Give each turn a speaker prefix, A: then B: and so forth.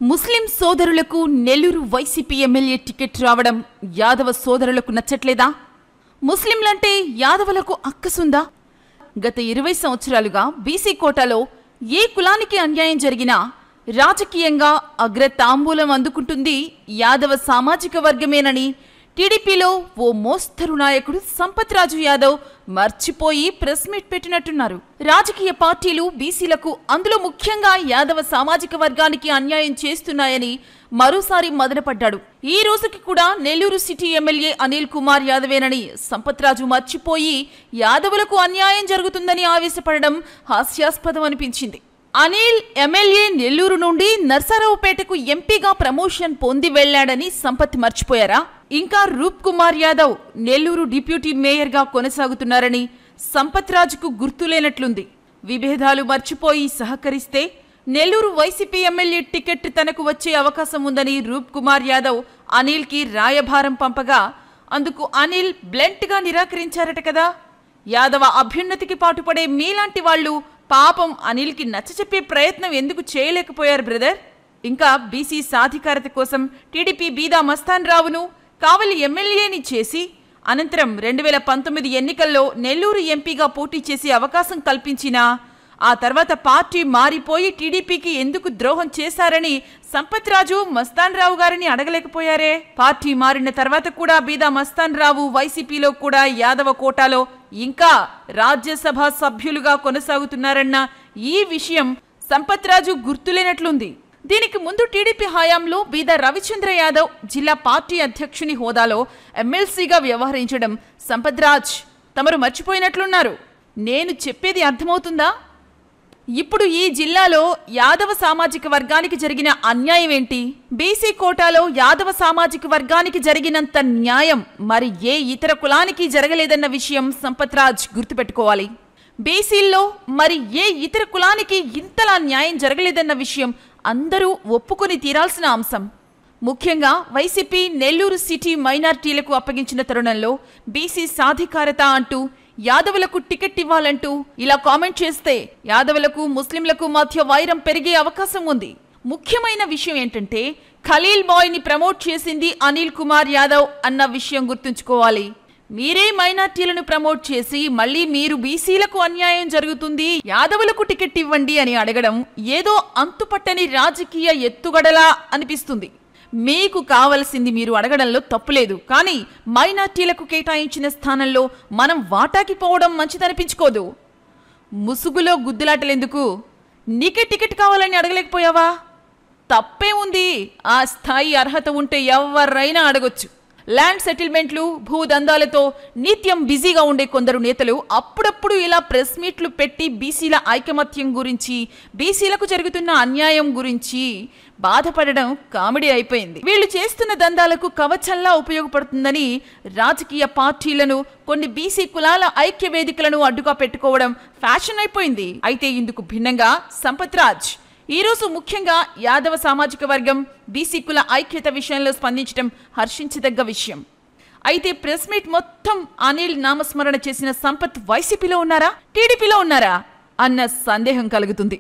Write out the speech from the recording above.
A: ముస్లిం సోదరులకు Nellore YCP MLA ticket రావడం యాదవ సోదరులకు నచ్చట్లేదా? ముస్లింలంటే యాదవులకు అక్కసుందా? గత 20 సంవత్సరాలుగా బీసీ కోటాలో ఏ కులానికి అన్యాయం జరిగినా రాజకీయంగా అగ్రతాంబూలం అందుకుంటుంది యాదవ సామాజిక వర్గమేనని టీడీపీలో ఓ మోస్తరు నాయకుడు సంపత్ రాజు యాదవ్ మర్చిపోయి ప్రెస్ మీట్ పెట్టినట్టున్నారు. రాజకీయ పార్టీలు బీసీలకు, అందులో ముఖ్యంగా యాదవ సామాజిక వర్గానికి అన్యాయం చేస్తున్నాయని మరోసారి మదనపడ్డాడు. ఈ రోజుకి కూడా నెల్లూరు సిటీ ఎమ్మెల్యే అనిల్ కుమార్ యాదవేనని సంపత్ రాజు మర్చిపోయి యాదవులకు అన్యాయం జరుగుతుందని ఆవేశపడడం హాస్యాస్పదం అనిపించింది. అనిల్ ఎమ్మెల్యే నెల్లూరు నుండి నర్సారావుపేటకు ఎంపీగా ప్రమోషన్ పొంది వెళ్లాడని సంపత్ మర్చిపోయారా? ఇంకా రూప్ కుమార్ యాదవ్ నెల్లూరు డిప్యూటీ మేయర్గా కొనసాగుతున్నారని సంపత్ రాజుకు గుర్తులేనట్లుంది. విభేదాలు మర్చిపోయి సహకరిస్తే నెల్లూరు వైసీపీ ఎమ్మెల్యే టికెట్ తనకు వచ్చే అవకాశం ఉందని రూప్ కుమార్ యాదవ్ అనిల్కి రాయభారం పంపగా అందుకు అనిల్ బ్లంట్గా నిరాకరించారట కదా. యాదవ అభ్యున్నతికి పాటుపడే మీలాంటి వాళ్లు పాపం అనిల్కి నచ్చచెప్పే ప్రయత్నం ఎందుకు చేయలేకపోయారు బ్రదర్? ఇంకా బీసీ సాధికారత కోసం టీడీపీ బీదా మస్తాన్ రావును కావలి ఎమ్మెల్యేని చేసి అనంతరం 2019 ఎన్నికల్లో నెల్లూరు ఎంపీగా పోటీ చేసే అవకాశం కల్పించినా ఆ తర్వాత పార్టీ మారిపోయి టీడీపీకి ఎందుకు ద్రోహం చేశారని సంపత్ రాజు మస్తాన్ రావు గారిని అడగలేకపోయారే? పార్టీ మారిన తర్వాత కూడా బీదా మస్తాన్ రావు వైసీపీలో కూడా యాదవ కోటాలో ఇంకా రాజ్యసభ సభ్యులుగా కొనసాగుతున్నారన్న ఈ విషయం సంపత్ రాజు గుర్తులేనట్లుంది. దీనికి ముందు టీడీపీ హయాంలో బీదా రవిచంద్ర యాదవ్ జిల్లా పార్టీ అధ్యక్షుని హోదాలో ఎమ్మెల్సీగా వ్యవహరించడం సంపత్ రాజ్ తమరు మర్చిపోయినట్లున్నారు. నేను చెప్పేది అర్థమవుతుందా? ఇప్పుడు ఈ జిల్లాలో యాదవ సామాజిక వర్గానికి జరిగిన అన్యాయం ఏంటి? బీసీ కోటాలో యాదవ సామాజిక వర్గానికి జరిగినంత న్యాయం మరి ఏ ఇతర కులానికి జరగలేదన్న విషయం సంపత్ రాజ్ గుర్తుపెట్టుకోవాలి. బీసీల్లో మరి ఏ ఇతర కులానికి ఇంతలా న్యాయం జరగలేదన్న విషయం అందరూ ఒప్పుకొని తీరాల్సిన అంశం. ముఖ్యంగా వైసీపీ నెల్లూరు సిటీ మైనార్టీలకు అప్పగించిన తరుణంలో బీసీ సాధికారత అంటూ యాదవులకు టికెట్ ఇవ్వాలంటూ ఇలా కామెంట్ చేస్తే యాదవులకు ముస్లింలకు మధ్య వైరం పెరిగే అవకాశం ఉంది. ముఖ్యమైన విషయం ఏంటంటే ఖలీల్ బాయ్ని ప్రమోట్ చేసింది అనిల్ కుమార్ యాదవ్ అన్న విషయం గుర్తుంచుకోవాలి. మీరే మైనార్టీలను ప్రమోట్ చేసి మళ్ళీ మీరు బీసీలకు అన్యాయం జరుగుతుంది, యాదవులకు టికెట్ ఇవ్వండి అని అడగడం ఏదో అంతుపట్టని రాజకీయ ఎత్తుగడలా అనిపిస్తుంది. మీకు కావలసింది మీరు అడగడంలో తప్పులేదు, కానీ మైనార్టీలకు కేటాయించిన స్థానంలో మనం వాటాకి పోవడం మంచిదనిపించుకోదు. ముసుగులో గుద్దులాటలెందుకు? నీకే టికెట్ కావాలని అడగలేకపోయావా? తప్పే ఉంది. ఆ స్థాయి అర్హత ఉంటే ఎవరైనా అడగొచ్చు. ల్యాండ్ సెటిల్మెంట్లు, భూదందాలతో నిత్యం బిజీగా ఉండే కొందరు నేతలు అప్పుడప్పుడు ఇలా ప్రెస్ మీట్లు పెట్టి బీసీల ఐకమత్యం గురించి, బీసీలకు జరుగుతున్న అన్యాయం గురించి బాధపడడం కామెడీ అయిపోయింది. వీళ్ళు చేస్తున్న దందాలకు కవచంలా ఉపయోగపడుతుందని రాజకీయ పార్టీలను, కొన్ని బీసీ కులాల ఐక్య వేదికలను అడ్డుగా పెట్టుకోవడం ఫ్యాషన్ అయిపోయింది. అయితే ఇందుకు భిన్నంగా సంపత్ రాజ్ ఈరోజు ముఖ్యంగా యాదవ సామాజిక వర్గం, బీసీ కుల ఐక్యత విషయంలో స్పందించడం హర్షించదగ్గ విషయం. అయితే ప్రెస్ మీట్ మొత్తం అనిల్ నామస్మరణ చేసిన సంపత్ వైసీపీలో ఉన్నారా, టీడీపీలో ఉన్నారా అన్న సందేహం కలుగుతుంది.